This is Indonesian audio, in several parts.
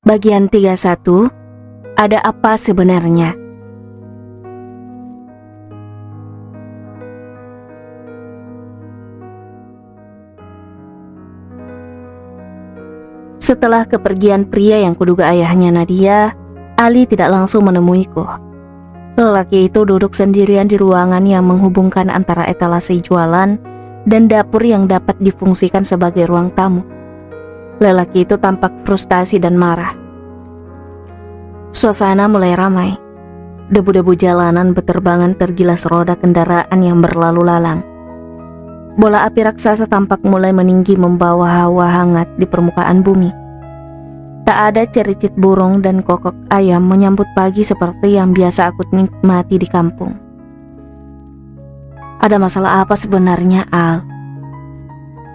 Bagian 31. Ada apa sebenarnya? Setelah kepergian pria yang kuduga ayahnya Nadia, Ali tidak langsung menemuiku. Lelaki itu duduk sendirian di ruangan yang menghubungkan antara etalase jualan dan dapur yang dapat difungsikan sebagai ruang tamu. Lelaki itu tampak frustasi dan marah. Suasana mulai ramai. Debu-debu jalanan beterbangan tergilas roda kendaraan yang berlalu lalang. Bola api raksasa tampak mulai meninggi membawa hawa hangat di permukaan bumi. Tak ada cericit burung dan kokok ayam menyambut pagi seperti yang biasa aku nikmati di kampung. Ada masalah apa sebenarnya, Al?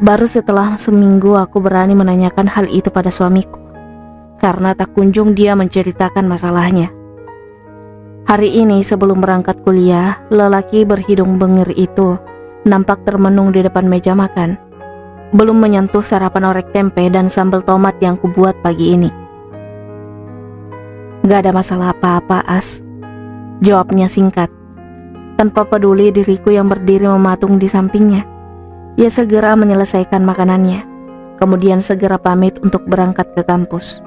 Baru setelah seminggu aku berani menanyakan hal itu pada suamiku, karena tak kunjung dia menceritakan masalahnya. Hari ini sebelum berangkat kuliah, lelaki berhidung bengir itu nampak termenung di depan meja makan, belum menyentuh sarapan orek tempe dan sambal tomat yang kubuat pagi ini. Gak ada masalah apa-apa, As. Jawabnya singkat. Tanpa peduli diriku yang berdiri mematung di sampingnya, ia segera menyelesaikan makanannya, kemudian segera pamit untuk berangkat ke kampus.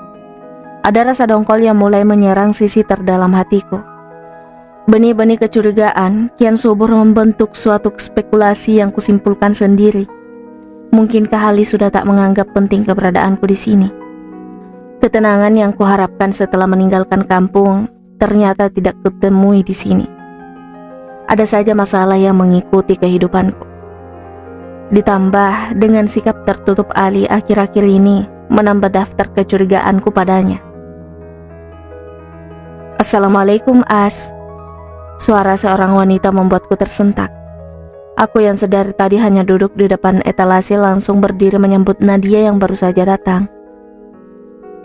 Ada rasa dongkol yang mulai menyerang sisi terdalam hatiku. Benih-benih kecurigaan kian subur membentuk suatu spekulasi yang kusimpulkan sendiri. Mungkinkah Ali sudah tak menganggap penting keberadaanku di sini? Ketenangan yang kuharapkan setelah meninggalkan kampung ternyata tidak kutemui di sini. Ada saja masalah yang mengikuti kehidupanku. Ditambah dengan sikap tertutup Ali akhir-akhir ini menambah daftar kecurigaanku padanya. Assalamualaikum, As. Suara seorang wanita membuatku tersentak. Aku yang sedari tadi hanya duduk di depan etalase langsung berdiri menyambut Nadia yang baru saja datang.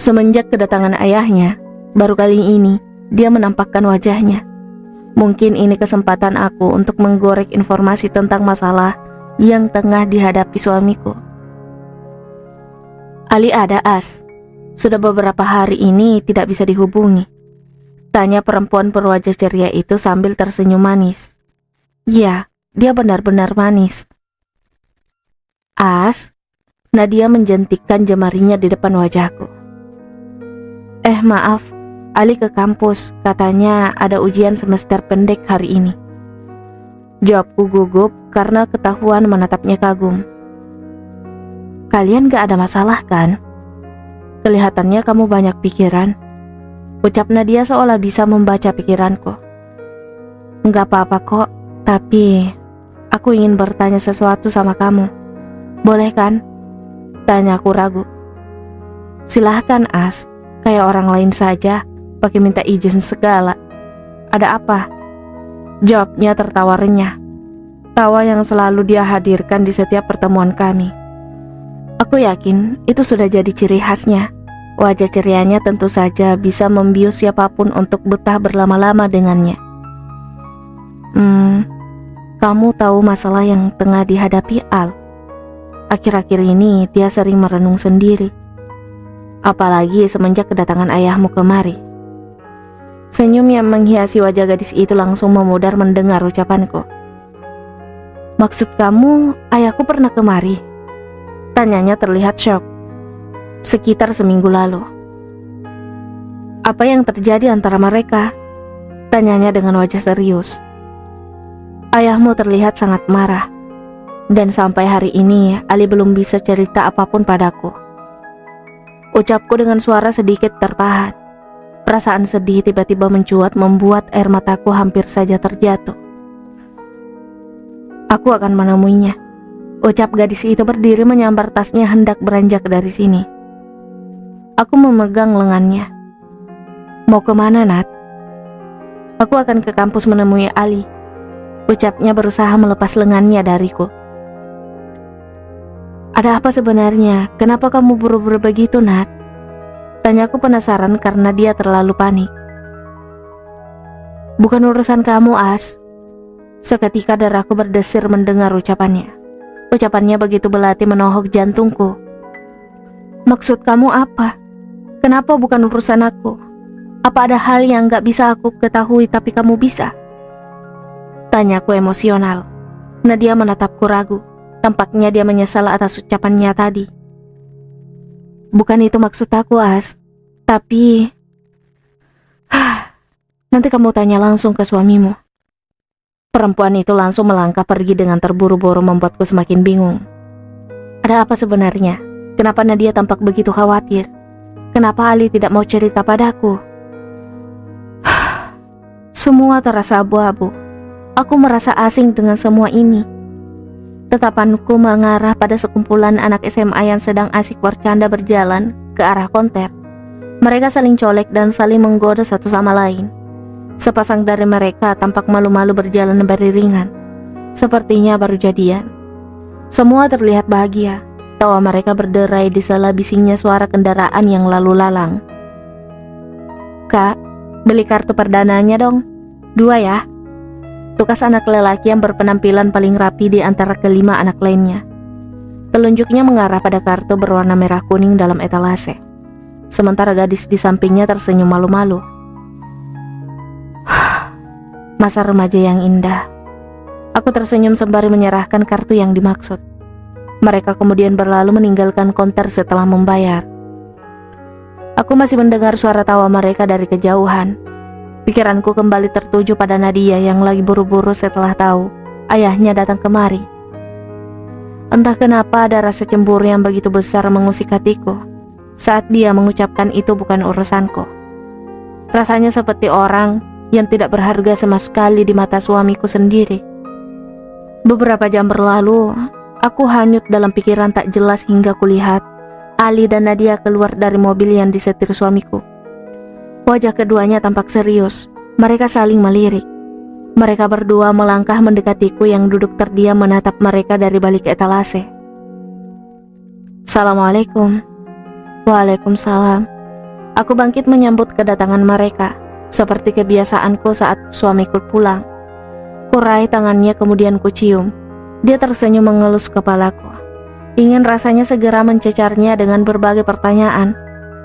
Semenjak kedatangan ayahnya, baru kali ini dia menampakkan wajahnya. Mungkin ini kesempatan aku untuk menggorek informasi tentang masalah yang tengah dihadapi suamiku. Ali ada, As. Sudah beberapa hari ini tidak bisa dihubungi. Tanya perempuan berwajah ceria itu sambil tersenyum manis. Ya, dia benar-benar manis. As, Nadia menjentikkan jemarinya di depan wajahku. Maaf, Ali ke kampus, katanya ada ujian semester pendek hari ini. Jawabku gugup karena ketahuan menatapnya kagum. Kalian gak ada masalah kan? Kelihatannya kamu banyak pikiran. Ucap Nadia seolah bisa membaca pikiranku. Gak apa-apa kok, tapi aku ingin bertanya sesuatu sama kamu. Boleh kan? Tanyaku ragu. Silahkan, As, kayak orang lain saja, pakai minta izin segala. Ada apa? Jawabnya tertawa renyah. Tawa yang selalu dia hadirkan di setiap pertemuan kami. Aku yakin itu sudah jadi ciri khasnya. Wajah cerianya tentu saja bisa membius siapapun untuk betah berlama-lama dengannya. Kamu tahu masalah yang tengah dihadapi Al? Akhir-akhir ini dia sering merenung sendiri. Apalagi semenjak kedatangan ayahmu kemari. Senyum yang menghiasi wajah gadis itu langsung memudar mendengar ucapanku. Maksud kamu, ayahku pernah kemari? Tanyanya terlihat syok. Sekitar seminggu lalu. Apa yang terjadi antara mereka? Tanyanya dengan wajah serius. Ayahmu terlihat sangat marah. Dan sampai hari ini, Ali belum bisa cerita apapun padaku. Ucapku dengan suara sedikit tertahan. Perasaan sedih tiba-tiba mencuat membuat air mataku hampir saja terjatuh. Aku akan menemuinya. Ucap gadis itu berdiri menyambar tasnya hendak beranjak dari sini. Aku memegang lengannya. Mau kemana, Nat? Aku akan ke kampus menemui Ali. Ucapnya berusaha melepas lengannya dariku. Ada apa sebenarnya? Kenapa kamu buru-buru begitu, Nat? Tanyaku penasaran karena dia terlalu panik. Bukan urusan kamu, As. Seketika darahku berdesir mendengar ucapannya. Ucapannya begitu belati menohok jantungku. Maksud kamu apa? Kenapa bukan urusan aku? Apa ada hal yang gak bisa aku ketahui tapi kamu bisa? Tanyaku emosional. Nadia menatapku ragu. Tampaknya dia menyesal atas ucapannya tadi. Bukan itu maksud aku, As. Tapi... nanti kamu tanya langsung ke suamimu. Perempuan itu langsung melangkah pergi dengan terburu-buru membuatku semakin bingung. Ada apa sebenarnya? Kenapa Nadia tampak begitu khawatir? Kenapa Ali tidak mau cerita padaku? Semua terasa abu-abu. Aku merasa asing dengan semua ini. Tatapanku mengarah pada sekumpulan anak SMA yang sedang asik bercanda berjalan ke arah konter. Mereka saling colek dan saling menggoda satu sama lain. Sepasang dari mereka tampak malu-malu berjalan beriringan. Sepertinya baru jadian. Semua terlihat bahagia. Tawa mereka berderai di sela bisingnya suara kendaraan yang lalu lalang. Kak, beli kartu perdananya dong. 2 ya. Tukas anak lelaki yang berpenampilan paling rapi di antara kelima anak lainnya. Telunjuknya mengarah pada kartu berwarna merah kuning dalam etalase. Sementara gadis di sampingnya tersenyum malu-malu. Masa remaja yang indah. Aku tersenyum sembari menyerahkan kartu yang dimaksud. Mereka kemudian berlalu meninggalkan konter setelah membayar. Aku masih mendengar suara tawa mereka dari kejauhan. Pikiranku kembali tertuju pada Nadia yang lagi buru-buru setelah tahu ayahnya datang kemari. Entah kenapa ada rasa cemburu yang begitu besar mengusik hatiku saat dia mengucapkan itu bukan urusanku. Rasanya seperti orang yang tidak berharga sama sekali di mata suamiku sendiri. Beberapa jam berlalu, aku hanyut dalam pikiran tak jelas hingga kulihat Ali dan Nadia keluar dari mobil yang disetir suamiku. Wajah keduanya tampak serius. Mereka saling melirik. Mereka berdua melangkah mendekatiku yang duduk terdiam menatap mereka dari balik etalase. Assalamualaikum. Waalaikumsalam. Aku bangkit menyambut kedatangan mereka, seperti kebiasaanku saat suamiku pulang. Kurai tangannya kemudian kucium. Dia tersenyum mengelus kepalaku. Ingin rasanya segera mencecarnya dengan berbagai pertanyaan,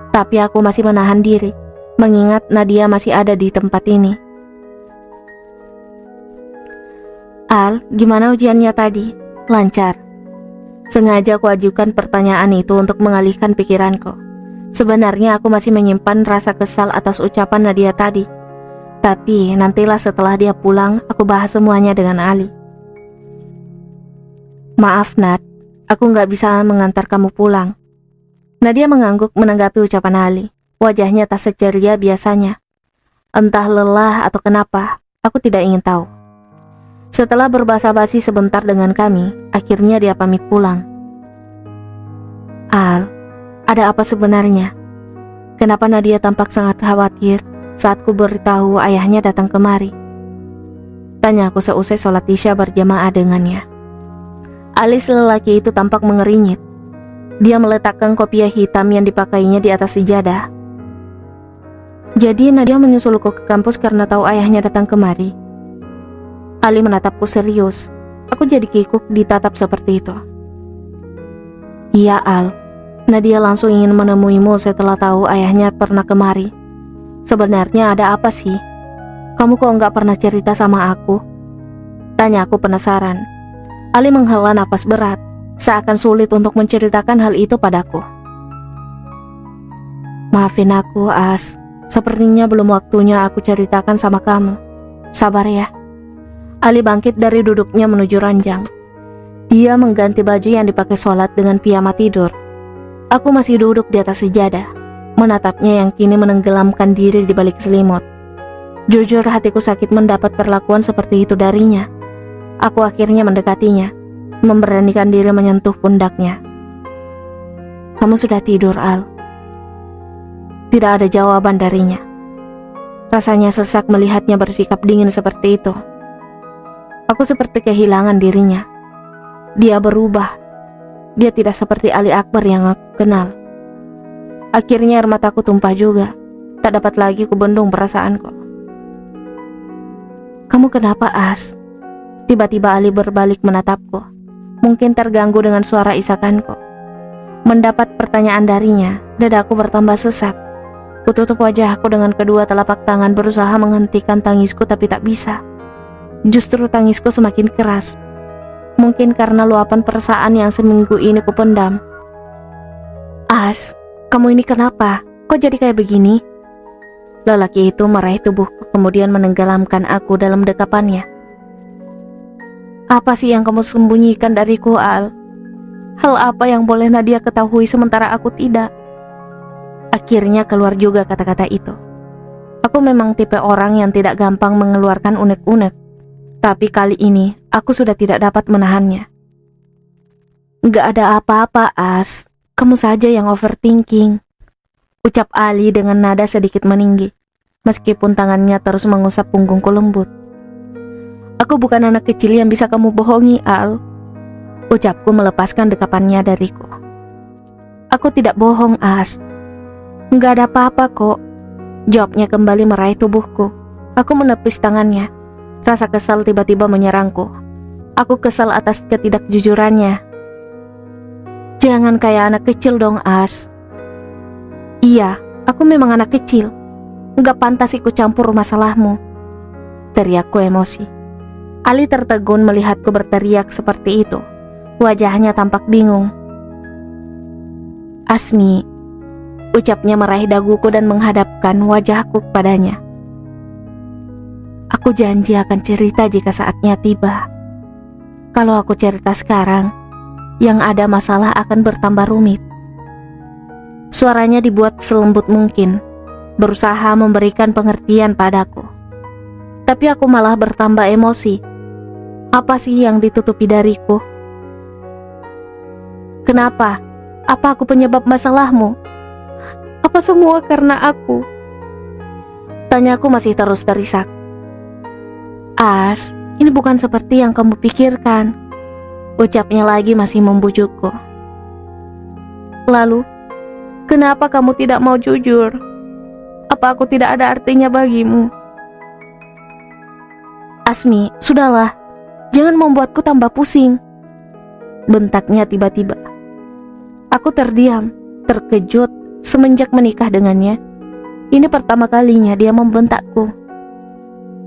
tapi aku masih menahan diri, mengingat Nadia masih ada di tempat ini. Al, gimana ujiannya tadi? Lancar. Sengaja aku ajukan pertanyaan itu untuk mengalihkan pikiranku. Sebenarnya aku masih menyimpan rasa kesal atas ucapan Nadia tadi. Tapi nantilah setelah dia pulang, aku bahas semuanya dengan Ali. Maaf Nat, aku gak bisa mengantar kamu pulang. Nadia mengangguk menanggapi ucapan Ali. Wajahnya tak seceria biasanya. Entah lelah atau kenapa, aku tidak ingin tahu. Setelah berbasa-basi sebentar dengan kami, akhirnya dia pamit pulang. Al, ada apa sebenarnya? Kenapa Nadia tampak sangat khawatir saat ku beritahu ayahnya datang kemari? Tanyaku seusai sholat isya berjamaah dengannya. Alis lelaki itu tampak mengerinyit. Dia meletakkan kopiah hitam yang dipakainya di atas sejadah. Jadi Nadia menyusulku ke kampus karena tahu ayahnya datang kemari. Ali menatapku serius. Aku jadi kikuk ditatap seperti itu. Iya Al, Nadia langsung ingin menemuimu setelah tahu ayahnya pernah kemari. Sebenarnya ada apa sih? Kamu kok nggak pernah cerita sama aku? Tanya aku penasaran. Ali menghela napas berat, seakan sulit untuk menceritakan hal itu padaku. Maafin aku, As. Sepertinya belum waktunya aku ceritakan sama kamu. Sabar ya. Ali bangkit dari duduknya menuju ranjang. Dia mengganti baju yang dipakai sholat dengan piyama tidur. Aku masih duduk di atas sejadah, menatapnya yang kini menenggelamkan diri di balik selimut. Jujur hatiku sakit mendapat perlakuan seperti itu darinya. Aku akhirnya mendekatinya, memberanikan diri menyentuh pundaknya. Kamu sudah tidur, Al? Tidak ada jawaban darinya. Rasanya sesak melihatnya bersikap dingin seperti itu. Aku seperti kehilangan dirinya. Dia berubah. Dia tidak seperti Ali Akbar yang aku kenal. Akhirnya air mataku tumpah juga. Tak dapat lagi kubendung perasaanku. Kamu kenapa, As? Tiba-tiba Ali berbalik menatapku. Mungkin terganggu dengan suara isakanku. Mendapat pertanyaan darinya, dadaku bertambah sesak. Kututup wajahku dengan kedua telapak tangan, berusaha menghentikan tangisku tapi tak bisa. Justru tangisku semakin keras. Mungkin karena luapan perasaan yang seminggu ini kupendam. As, kamu ini kenapa? Kok jadi kayak begini? Lelaki itu meraih tubuhku kemudian menenggelamkan aku dalam dekapannya. Apa sih yang kamu sembunyikan dariku, Al? Hal apa yang boleh Nadia ketahui sementara aku tidak? Akhirnya keluar juga kata-kata itu. Aku memang tipe orang yang tidak gampang mengeluarkan unek-unek, tapi kali ini aku sudah tidak dapat menahannya. Gak ada apa-apa, As. Kamu saja yang overthinking, ucap Ali dengan nada sedikit meninggi, meskipun tangannya terus mengusap punggungku lembut. Aku bukan anak kecil yang bisa kamu bohongi, Al, ucapku melepaskan dekapannya dariku. Aku tidak bohong, As. Nggak ada apa-apa kok, jawabnya kembali meraih tubuhku. Aku menepis tangannya. Rasa kesal tiba-tiba menyerangku. Aku kesal atas ketidakjujurannya. Jangan kayak anak kecil dong, As. Iya, aku memang anak kecil. Nggak pantas ikut campur masalahmu, teriakku emosi. Ali tertegun melihatku berteriak seperti itu. Wajahnya tampak bingung. Asmi, ucapnya meraih daguku dan menghadapkan wajahku kepadanya. Aku janji akan cerita jika saatnya tiba. Kalau aku cerita sekarang, yang ada masalah akan bertambah rumit. Suaranya dibuat selembut mungkin, berusaha memberikan pengertian padaku. Tapi aku malah bertambah emosi. Apa sih yang ditutupi dariku? Kenapa? Apa aku penyebab masalahmu? Apa semua karena aku? Tanyaku masih terus terisak. As, ini bukan seperti yang kamu pikirkan, ucapnya lagi masih membujukku. Lalu, kenapa kamu tidak mau jujur? Apa aku tidak ada artinya bagimu? Asmi, sudahlah, jangan membuatku tambah pusing, bentaknya tiba-tiba. Aku terdiam, terkejut. Semenjak menikah dengannya, ini pertama kalinya dia membentakku.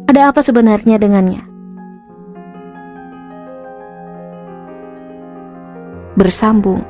Ada apa sebenarnya dengannya? Bersambung.